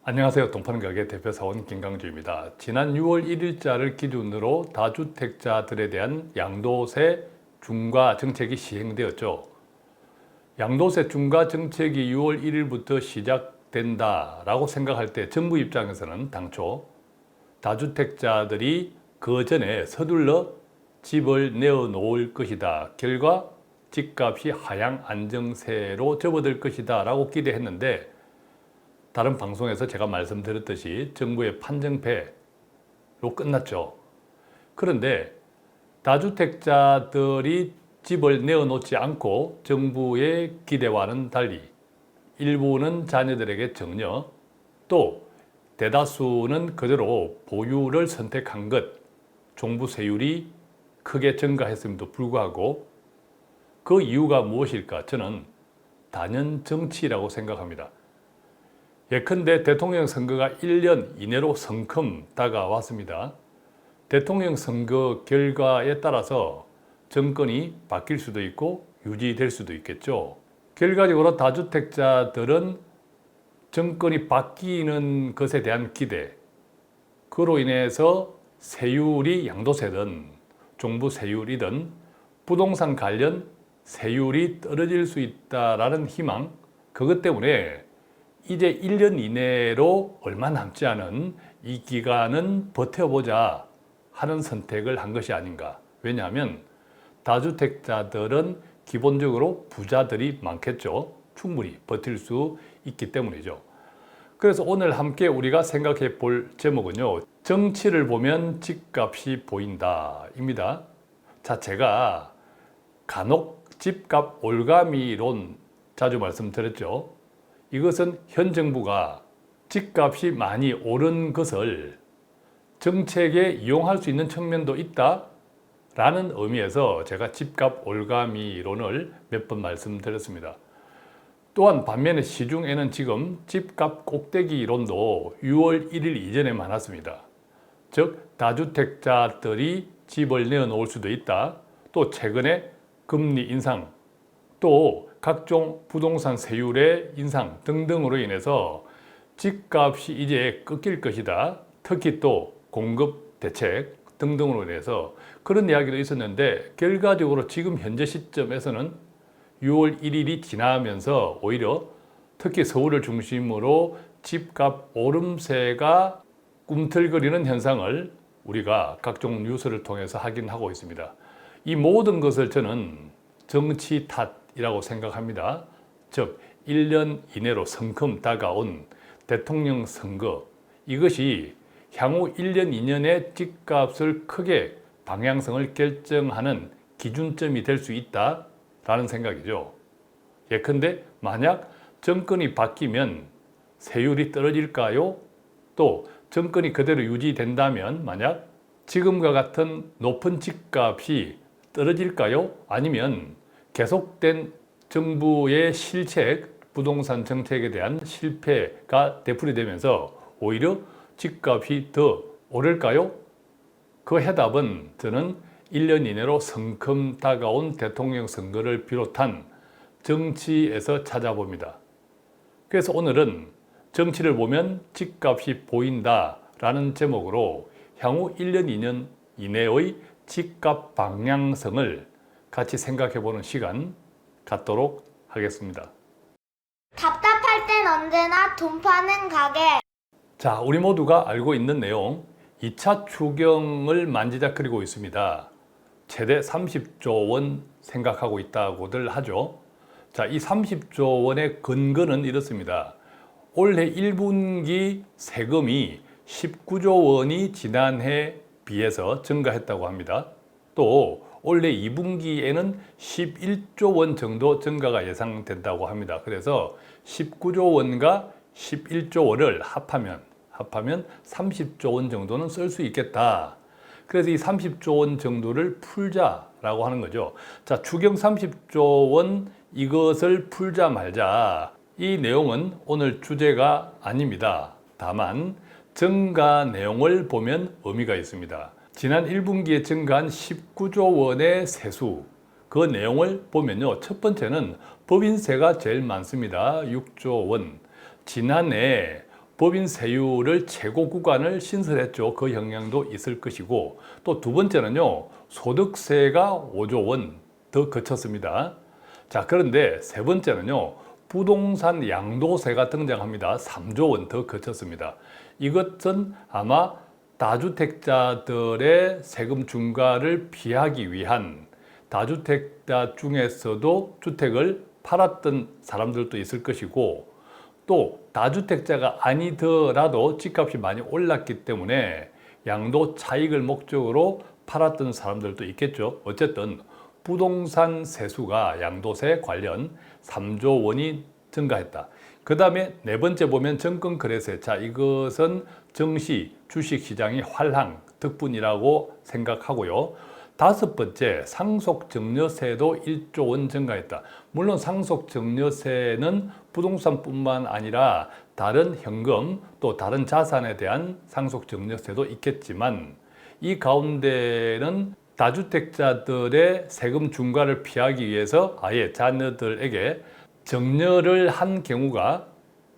안녕하세요. 동판가게 대표사원 김강주입니다. 지난 6월 1일자를 기준으로 다주택자들에 대한 양도세 중과 정책이 시행되었죠. 양도세 중과 정책이 6월 1일부터 시작된다라고 생각할 때 정부 입장에서는 당초 다주택자들이 그 전에 서둘러 집을 내어놓을 것이다. 결과 집값이 하향 안정세로 접어들 것이다 라고 기대했는데, 다른 방송에서 제가 말씀드렸듯이 정부의 판정패로 끝났죠. 그런데 다주택자들이 집을 내어놓지 않고 정부의 기대와는 달리 일부는 자녀들에게 증여, 또 대다수는 그대로 보유를 선택한 것, 종부세율이 크게 증가했음에도 불구하고 그 이유가 무엇일까? 저는 단연 정치라고 생각합니다. 예컨대 대통령 선거가 1년 이내로 성큼 다가왔습니다. 대통령 선거 결과에 따라서 정권이 바뀔 수도 있고 유지될 수도 있겠죠. 결과적으로 다주택자들은 정권이 바뀌는 것에 대한 기대, 그로 인해서 세율이 양도세든 종부세율이든 부동산 관련 세율이 떨어질 수 있다라는 희망, 그것 때문에 이제 1년 이내로 얼마 남지 않은 이 기간은 버텨보자 하는 선택을 한 것이 아닌가. 왜냐하면 다주택자들은 기본적으로 부자들이 많겠죠. 충분히 버틸 수 있기 때문이죠. 그래서 오늘 함께 우리가 생각해 볼 제목은요, 정치를 보면 집값이 보인다입니다. 자, 제가 간혹 집값 올가미론 자주 말씀드렸죠. 이것은 현 정부가 집값이 많이 오른 것을 정책에 이용할 수 있는 측면도 있다라는 의미에서 제가 집값 올가미론을 몇 번 말씀드렸습니다. 또한 반면에 시중에는 지금 집값 꼭대기론도 6월 1일 이전에 많았습니다. 즉 다주택자들이 집을 내어놓을 수도 있다. 또 최근에 금리 인상, 또 각종 부동산 세율의 인상 등등으로 인해서 집값이 이제 꺾일 것이다. 특히 또 공급 대책 등등으로 인해서 그런 이야기도 있었는데, 결과적으로 지금 현재 시점에서는 6월 1일이 지나면서 오히려 특히 서울을 중심으로 집값 오름세가 꿈틀거리는 현상을 우리가 각종 뉴스를 통해서 확인하고 있습니다. 이 모든 것을 저는 정치 탓이라고 생각합니다. 즉 1년 이내로 성큼 다가온 대통령 선거, 이것이 향후 1년, 2년의 집값을 크게 방향성을 결정하는 기준점이 될 수 있다라는 생각이죠. 예컨대 만약 정권이 바뀌면 세율이 떨어질까요? 또 정권이 그대로 유지된다면 만약 지금과 같은 높은 집값이 떨어질까요? 아니면 계속된 정부의 실책, 부동산 정책에 대한 실패가 되풀이되면서 오히려 집값이 더 오를까요? 그 해답은 저는 1년 이내로 성큼 다가온 대통령 선거를 비롯한 정치에서 찾아봅니다. 그래서 오늘은 정치를 보면 집값이 보인다라는 제목으로 향후 1년, 2년 이내의 집값 방향성을 같이 생각해보는 시간 갖도록 하겠습니다. 답답할 땐 언제나 돈 파는 가게. 자, 우리 모두가 알고 있는 내용, 2차 추경을 만지작거리고 있습니다. 최대 30조 원 생각하고 있다고들 하죠. 자, 이 30조 원의 근거는 이렇습니다. 올해 1분기 세금이 19조 원이 지난해에 비해서 증가했다고 합니다. 또 올해 2분기에는 11조 원 정도 증가가 예상된다고 합니다. 그래서 19조 원과 11조 원을 합하면 30조 원 정도는 쓸 수 있겠다. 그래서 이 30조 원 정도를 풀자라고 하는 거죠. 자, 추경 30조 원 이것을 풀자 말자, 이 내용은 오늘 주제가 아닙니다. 다만 증가 내용을 보면 의미가 있습니다. 지난 1분기에 증가한 19조 원의 세수, 그 내용을 보면요, 첫 번째는 법인세가 제일 많습니다. 6조 원. 지난해 법인 세율을 최고 구간을 신설했죠. 그 영향도 있을 것이고, 또 두 번째는요, 소득세가 5조 원 더 거쳤습니다. 자, 그런데 세 번째는요, 부동산 양도세가 등장합니다. 3조 원 더 거쳤습니다. 이것은 아마 다주택자들의 세금 중과를 피하기 위한, 다주택자 중에서도 주택을 팔았던 사람들도 있을 것이고, 또 다주택자가 아니더라도 집값이 많이 올랐기 때문에 양도 차익을 목적으로 팔았던 사람들도 있겠죠. 어쨌든 부동산 세수가 양도세 관련 3조 원이 증가했다. 그 다음에 네 번째 보면 정권거래세. 자, 이것은 증시, 주식시장의 활황 덕분이라고 생각하고요. 다섯 번째, 상속증여세도 1조 원 증가했다. 물론 상속증여세는 부동산뿐만 아니라 다른 현금 또 다른 자산에 대한 상속증여세도 있겠지만, 이 가운데는 다주택자들의 세금 중과를 피하기 위해서 아예 자녀들에게 증여를 한 경우가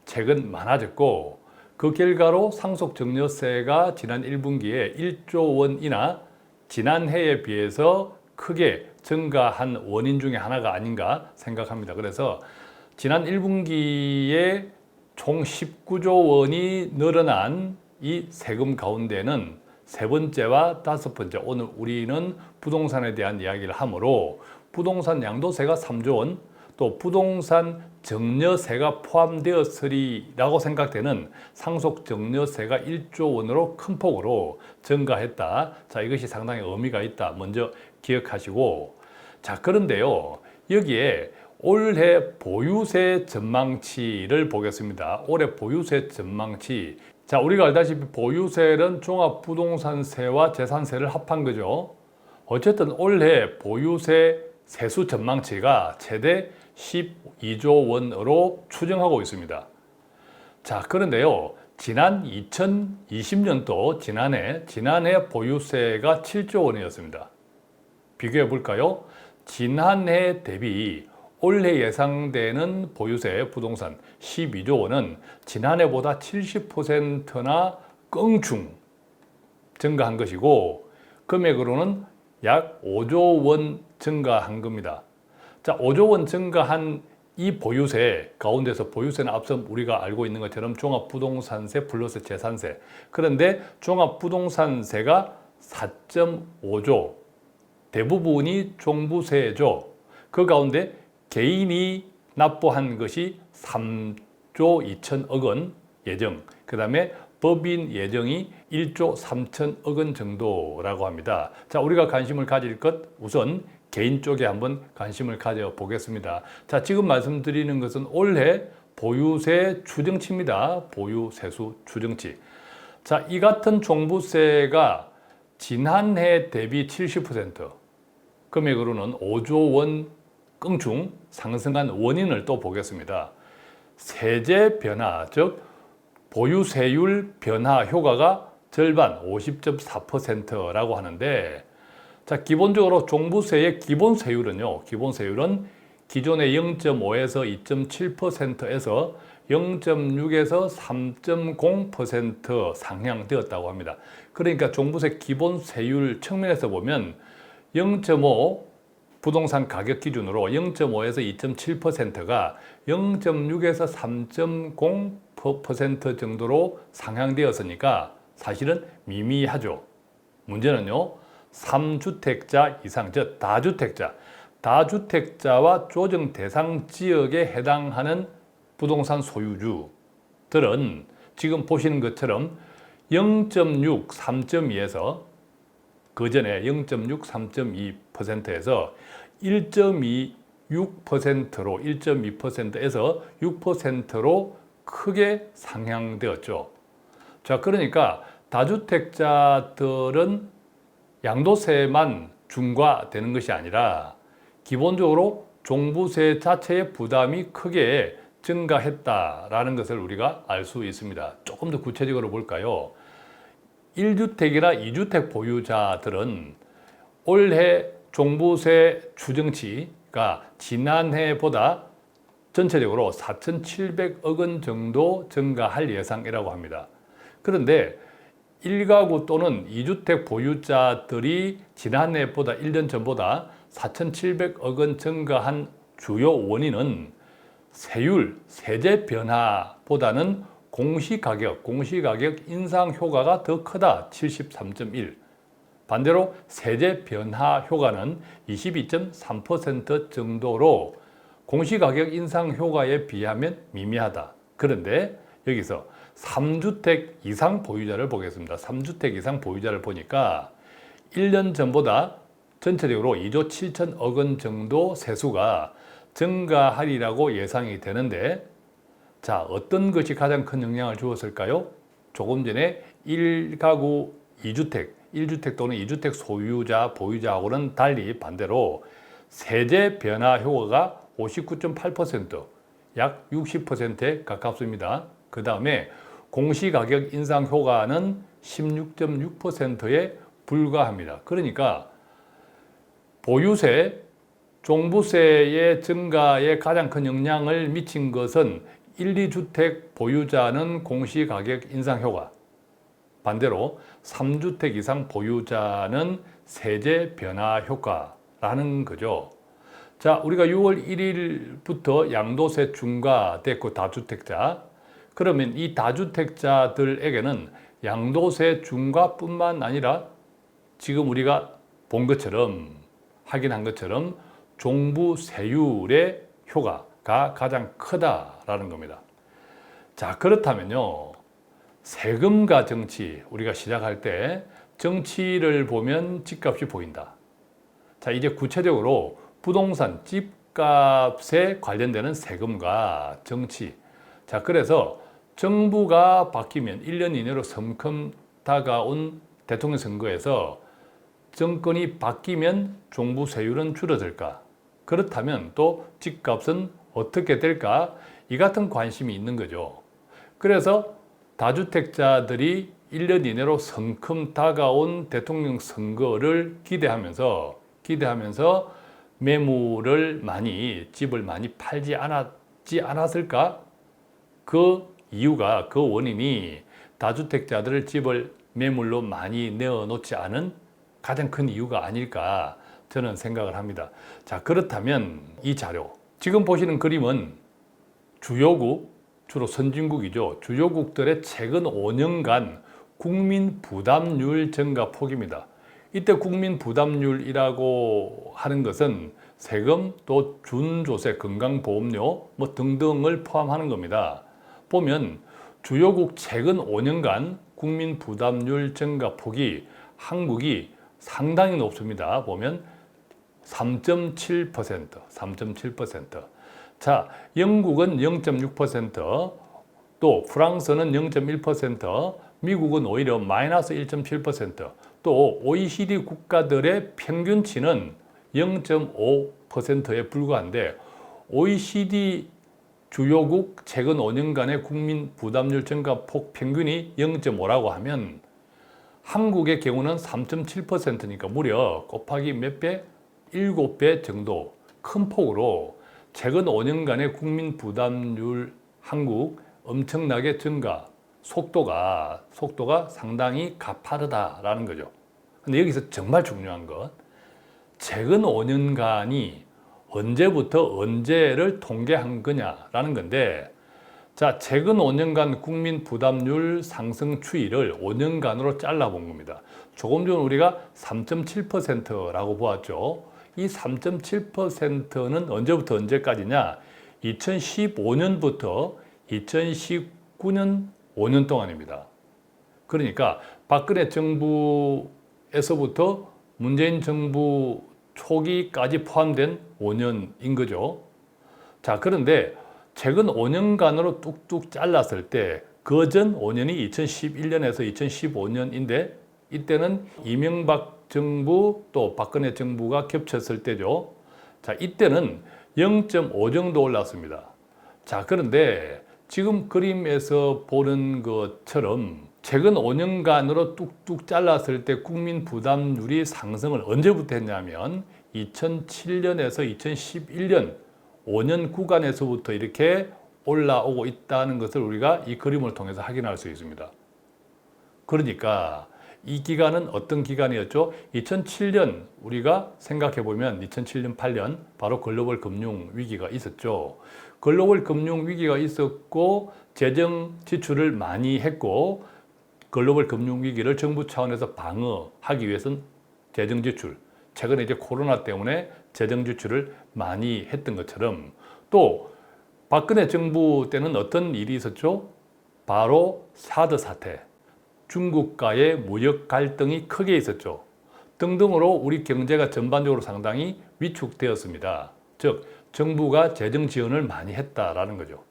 최근 많아졌고, 그 결과로 상속증여세가 지난 1분기에 1조 원이나 지난해에 비해서 크게 증가한 원인 중에 하나가 아닌가 생각합니다. 그래서 지난 1분기에 총 19조 원이 늘어난 이 세금 가운데는 세 번째와 다섯 번째, 오늘 우리는 부동산에 대한 이야기를 하므로 부동산 양도세가 3조 원, 또 부동산 증여세가 포함되었으리라고 생각되는 상속증여세가 1조 원으로 큰 폭으로 증가했다. 자, 이것이 상당히 의미가 있다. 먼저 기억하시고, 자, 그런데요, 여기에 올해 보유세 전망치를 보겠습니다. 올해 보유세 전망치. 자, 우리가 알다시피 보유세는 종합부동산세와 재산세를 합한 거죠. 어쨌든 올해 보유세 세수 전망치가 최대 12조 원으로 추정하고 있습니다. 자, 그런데요, 지난 2020년도 지난해 보유세가 7조 원이었습니다. 비교해 볼까요? 지난해 대비 올해 예상되는 보유세 부동산 12조 원은 지난해보다 70%나 껑충 증가한 것이고, 금액으로는 약 5조 원 증가한 겁니다. 자, 5조 원 증가한 이 보유세 가운데서, 보유세는 앞서 우리가 알고 있는 것처럼 종합부동산세 플러스 재산세. 그런데 종합부동산세가 4.5조, 대부분이 종부세죠. 그 가운데 개인이 납부한 것이 3조 2천억 원 예정, 그 다음에 법인 예정이 1조 3천억 원 정도라고 합니다. 자, 우리가 관심을 가질 것, 우선 개인 쪽에 한번 관심을 가져보겠습니다. 자, 지금 말씀드리는 것은 올해 보유세 추정치입니다. 보유세수 추정치. 자, 이 같은 종부세가 지난해 대비 70%, 금액으로는 5조 원 껑충 상승한 원인을 또 보겠습니다. 세제 변화, 즉 보유세율 변화 효과가 절반 50.4%라고 하는데, 자, 기본적으로 종부세의 기본세율은요, 기본세율은 기존의 0.5에서 2.7%에서 0.6에서 3.0% 상향되었다고 합니다. 그러니까 종부세 기본세율 측면에서 보면 0.5 부동산 가격 기준으로 0.5에서 2.7%가 0.6에서 3.0% 정도로 상향되었으니까 사실은 미미하죠. 문제는요, 3주택자 이상, 즉 다주택자와 조정 대상 지역에 해당하는 부동산 소유주들은 지금 보시는 것처럼 0.6, 3.2에서 그 전에 0.6, 3.2%에서 1.26%로 1.2%에서 6%로 크게 상향되었죠. 자, 그러니까 다주택자들은 양도세만 중과되는 것이 아니라 기본적으로 종부세 자체의 부담이 크게 증가했다라는 것을 우리가 알 수 있습니다. 조금 더 구체적으로 볼까요? 1주택이나 2주택 보유자들은 올해 종부세 추정치가 지난해보다 전체적으로 4,700억 원 정도 증가할 예상이라고 합니다. 그런데 1가구 또는 2주택 보유자들이 지난해보다 1년 전보다 4,700억 원 증가한 주요 원인은 세율, 세제 변화보다는 공시가격 인상 효과가 더 크다 73.1. 반대로 세제 변화 효과는 22.3% 정도로 공시가격 인상 효과에 비하면 미미하다. 그런데 여기서 3주택 이상 보유자를 보겠습니다. 3주택 이상 보유자를 보니까 1년 전보다 전체적으로 2조 7천억 원 정도 세수가 증가하리라고 예상이 되는데, 자, 어떤 것이 가장 큰 영향을 주었을까요? 조금 전에 1가구 2주택, 1주택 또는 2주택 소유자, 보유자하고는 달리 반대로 세제 변화 효과가 59.8%, 약 60%에 가깝습니다. 그 다음에 공시가격 인상 효과는 16.6%에 불과합니다. 그러니까 보유세, 종부세의 증가에 가장 큰 영향을 미친 것은 1, 2주택 보유자는 공시가격 인상 효과, 반대로 3주택 이상 보유자는 세제 변화 효과라는 거죠. 자, 우리가 6월 1일부터 양도세 중과됐고 다주택자, 그러면 이 다주택자들에게는 양도세 중과뿐만 아니라 지금 우리가 본 것처럼, 확인한 것처럼 종부세율의 효과가 가장 크다라는 겁니다. 자, 그렇다면요, 세금과 정치, 우리가 시작할 때 정치를 보면 집값이 보인다. 자, 이제 구체적으로 부동산 집값에 관련되는 세금과 정치. 자, 그래서 정부가 바뀌면 1년 이내로 성큼 다가온 대통령 선거에서 정권이 바뀌면 종부세율은 줄어들까? 그렇다면 또 집값은 어떻게 될까? 이 같은 관심이 있는 거죠. 그래서 다주택자들이 1년 이내로 성큼 다가온 대통령 선거를 기대하면서 매물을 많이, 집을 많이 팔지 않았을까? 그 이유가, 그 원인이 다주택자들을 집을 매물로 많이 내어놓지 않은 가장 큰 이유가 아닐까 저는 생각을 합니다. 자, 그렇다면 이 자료, 지금 보시는 그림은 주요국, 주로 선진국이죠. 주요국들의 최근 5년간 국민 부담률 증가 폭입니다. 이때 국민 부담률이라고 하는 것은 세금, 또 준조세, 건강보험료 뭐 등등을 포함하는 겁니다. 보면 주요국 최근 5년간 국민 부담률 증가 폭이 한국이 상당히 높습니다. 보면 3.7%. 자, 영국은 0.6%, 또 프랑스는 0.1%, 미국은 오히려 마이너스 1.7%, 또 OECD 국가들의 평균치는 0.5%에 불과한데 OECD 주요국 최근 5년간의 국민 부담률 증가폭 평균이 0.5라고 하면 한국의 경우는 3.7%니까 무려 곱하기 몇 배? 7배 정도 큰 폭으로 최근 5년간의 국민 부담률 한국 엄청나게 증가 속도가 상당히 가파르다라는 거죠. 근데 여기서 정말 중요한 건 최근 5년간이 언제부터 언제를 통계한 거냐라는 건데, 자, 최근 5년간 국민 부담률 상승 추이를 5년간으로 잘라본 겁니다. 조금 전 우리가 3.7%라고 보았죠. 이 3.7%는 언제부터 언제까지냐? 2015년부터 2019년 5년 동안입니다. 그러니까 박근혜 정부에서부터 문재인 정부 초기까지 포함된 5년인 거죠. 자, 그런데 최근 5년간으로 뚝뚝 잘랐을 때 그 전 5년이 2011년에서 2015년인데 이때는 이명박 정부 또 박근혜 정부가 겹쳤을 때죠. 자, 이때는 0.5 정도 올랐습니다. 자, 그런데 지금 그림에서 보는 것처럼 최근 5년간으로 뚝뚝 잘랐을 때 국민 부담률이 상승을 언제부터 했냐면 2007년에서 2011년 5년 구간에서부터 이렇게 올라오고 있다는 것을 우리가 이 그림을 통해서 확인할 수 있습니다. 그러니까 이 기간은 어떤 기간이었죠? 2007년 우리가 생각해 보면 2007년 8년 바로 글로벌 금융 위기가 있었죠. 글로벌 금융 위기가 있었고 재정 지출을 많이 했고 글로벌 금융 위기를 정부 차원에서 방어하기 위해서는 재정 지출, 최근에 이제 코로나 때문에 재정 지출을 많이 했던 것처럼 또 박근혜 정부 때는 어떤 일이 있었죠? 바로 사드 사태, 중국과의 무역 갈등이 크게 있었죠. 등등으로 우리 경제가 전반적으로 상당히 위축되었습니다. 즉, 정부가 재정 지원을 많이 했다라는 거죠.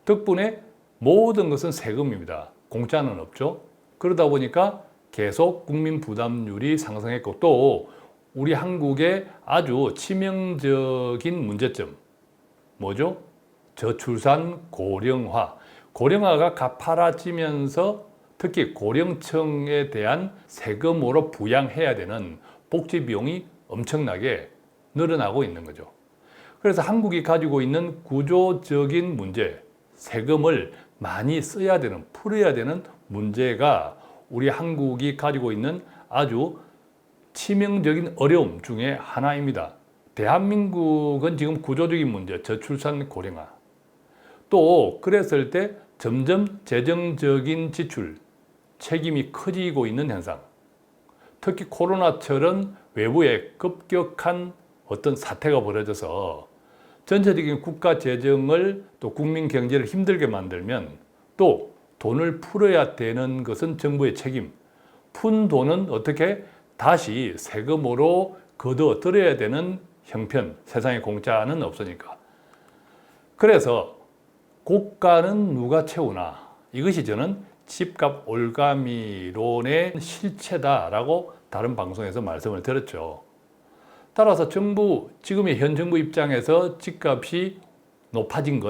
덕분에 모든 것은 세금입니다. 공짜는 없죠. 그러다 보니까 계속 국민 부담률이 상승했고 또 우리 한국의 아주 치명적인 문제점 뭐죠? 저출산 고령화. 고령화가 가파라지면서 특히 고령층에 대한 세금으로 부양해야 되는 복지 비용이 엄청나게 늘어나고 있는 거죠. 그래서 한국이 가지고 있는 구조적인 문제, 세금을 많이 써야 되는, 풀어야 되는 문제가 우리 한국이 가지고 있는 아주 치명적인 어려움 중에 하나입니다. 대한민국은 지금 구조적인 문제, 저출산 고령화. 또 그랬을 때 점점 재정적인 지출, 책임이 커지고 있는 현상. 특히 코로나처럼 외부에 급격한 어떤 사태가 벌어져서 전체적인 국가 재정을 또 국민 경제를 힘들게 만들면 또 돈을 풀어야 되는 것은 정부의 책임. 푼 돈은 어떻게 다시 세금으로 걷어들여야 되는 형편. 세상에 공짜는 없으니까. 그래서 고가는 누가 채우나. 이것이 저는 집값 올가미론의 실체다라고 다른 방송에서 말씀을 드렸죠. 따라서 정부, 지금의 현 정부 입장에서 집값이 높아진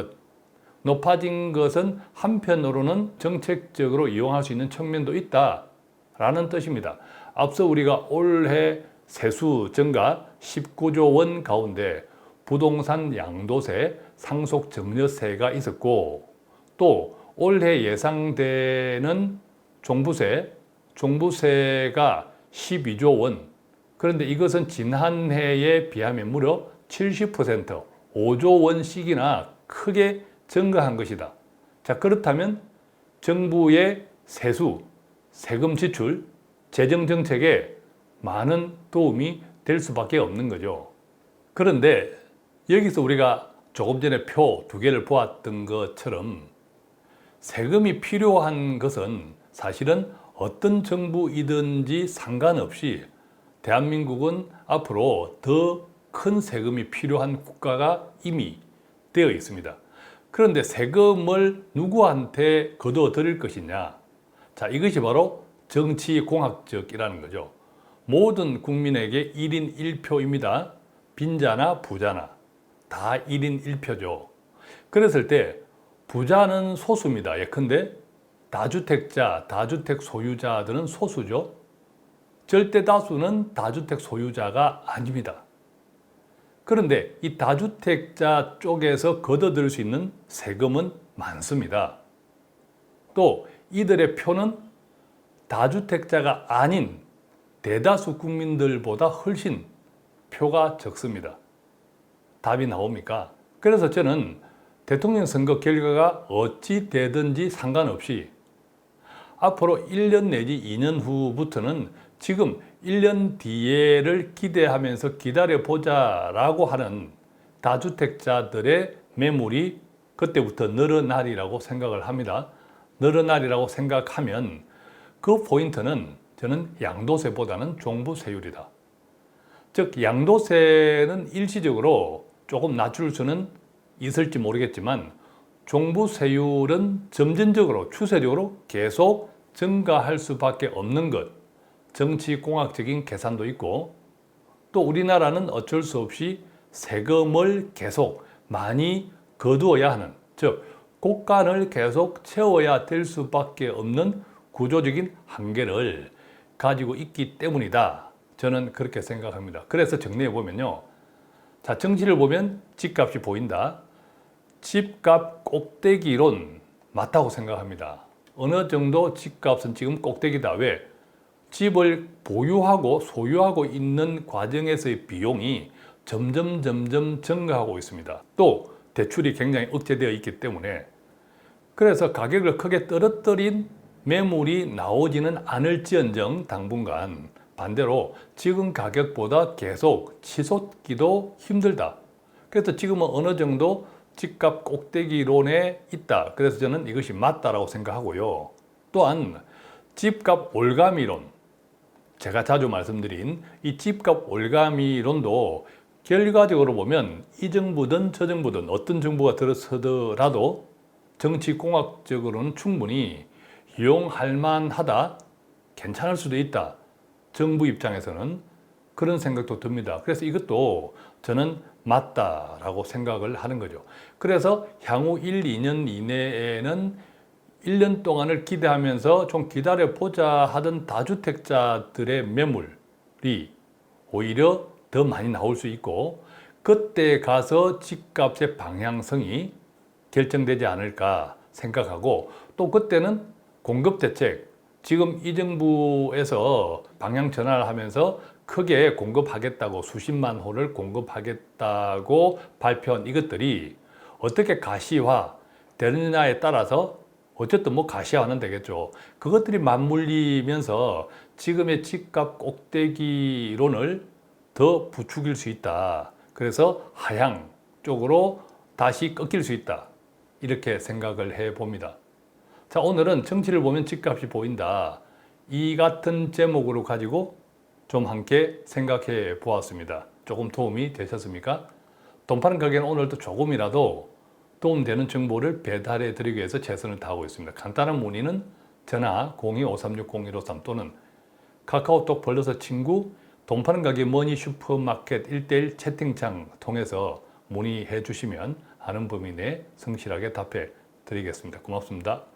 것은 한편으로는 정책적으로 이용할 수 있는 측면도 있다라는 뜻입니다. 앞서 우리가 올해 세수 증가 19조 원 가운데 부동산 양도세, 상속 증여세가 있었고 또 올해 예상되는 종부세가 12조 원. 그런데 이것은 지난해에 비하면 무려 70%, 5조 원씩이나 크게 증가한 것이다. 자, 그렇다면 정부의 세수, 세금 지출, 재정 정책에 많은 도움이 될 수밖에 없는 거죠. 그런데 여기서 우리가 조금 전에 표 두 개를 보았던 것처럼 세금이 필요한 것은 사실은 어떤 정부이든지 상관없이 대한민국은 앞으로 더 큰 세금이 필요한 국가가 이미 되어 있습니다. 그런데 세금을 누구한테 거둬들일 것이냐? 자, 이것이 바로 정치공학적이라는 거죠. 모든 국민에게 1인 1표입니다. 빈자나 부자나 다 1인 1표죠. 그랬을 때 부자는 소수입니다. 예컨대 다주택자, 다주택 소유자들은 소수죠. 절대 다수는 다주택 소유자가 아닙니다. 그런데 이 다주택자 쪽에서 걷어들일 수 있는 세금은 많습니다. 또 이들의 표는 다주택자가 아닌 대다수 국민들보다 훨씬 표가 적습니다. 답이 나옵니까? 그래서 저는 대통령 선거 결과가 어찌 되든지 상관없이 앞으로 1년 내지 2년 후부터는 지금 1년 뒤에를 기대하면서 기다려보자라고 하는 다주택자들의 매물이 그때부터 늘어나리라고 생각을 합니다. 늘어나리라고 생각하면 그 포인트는 저는 양도세보다는 종부세율이다. 즉 양도세는 일시적으로 조금 낮출 수는 있을지 모르겠지만 종부세율은 점진적으로 추세적으로 계속 증가할 수밖에 없는 것. 정치공학적인 계산도 있고 또 우리나라는 어쩔 수 없이 세금을 계속 많이 거두어야 하는, 즉 곳간을 계속 채워야 될 수밖에 없는 구조적인 한계를 가지고 있기 때문이다. 저는 그렇게 생각합니다. 그래서 정리해 보면요. 자, 정치를 보면 집값이 보인다. 집값 꼭대기론 맞다고 생각합니다. 어느 정도 집값은 지금 꼭대기다. 왜? 집을 보유하고 소유하고 있는 과정에서의 비용이 점점 증가하고 있습니다. 또 대출이 굉장히 억제되어 있기 때문에 그래서 가격을 크게 떨어뜨린 매물이 나오지는 않을지언정 당분간 반대로 지금 가격보다 계속 치솟기도 힘들다. 그래서 지금은 어느 정도 집값 꼭대기론에 있다. 그래서 저는 이것이 맞다라고 생각하고요. 또한 집값 올가미론, 제가 자주 말씀드린 이 집값 올가미론도 결과적으로 보면 이 정부든 저 정부든 어떤 정부가 들어서더라도 정치공학적으로는 충분히 이용할 만하다, 괜찮을 수도 있다. 정부 입장에서는 그런 생각도 듭니다. 그래서 이것도 저는 맞다라고 생각을 하는 거죠. 그래서 향후 1, 2년 이내에는 1년 동안을 기대하면서 좀 기다려보자 하던 다주택자들의 매물이 오히려 더 많이 나올 수 있고 그때 가서 집값의 방향성이 결정되지 않을까 생각하고 또 그때는 공급대책, 지금 이 정부에서 방향 전환을 하면서 크게 공급하겠다고 수십만 호를 공급하겠다고 발표한 이것들이 어떻게 가시화 되느냐에 따라서 어쨌든 뭐 가시화는 되겠죠. 그것들이 맞물리면서 지금의 집값 꼭대기론을 더 부추길 수 있다. 그래서 하향 쪽으로 다시 꺾일 수 있다. 이렇게 생각을 해 봅니다. 자, 오늘은 정치를 보면 집값이 보인다. 이 같은 제목으로 가지고 좀 함께 생각해 보았습니다. 조금 도움이 되셨습니까? 돈 파는 가게는 오늘도 조금이라도 도움되는 정보를 배달해 드리기 위해서 최선을 다하고 있습니다. 간단한 문의는 전화 02-5360-153 또는 카카오톡 벌러서 친구 돈 파는 가게 머니 슈퍼마켓 1:1 채팅창 통해서 문의해 주시면 아는 범위 내에 성실하게 답해 드리겠습니다. 고맙습니다.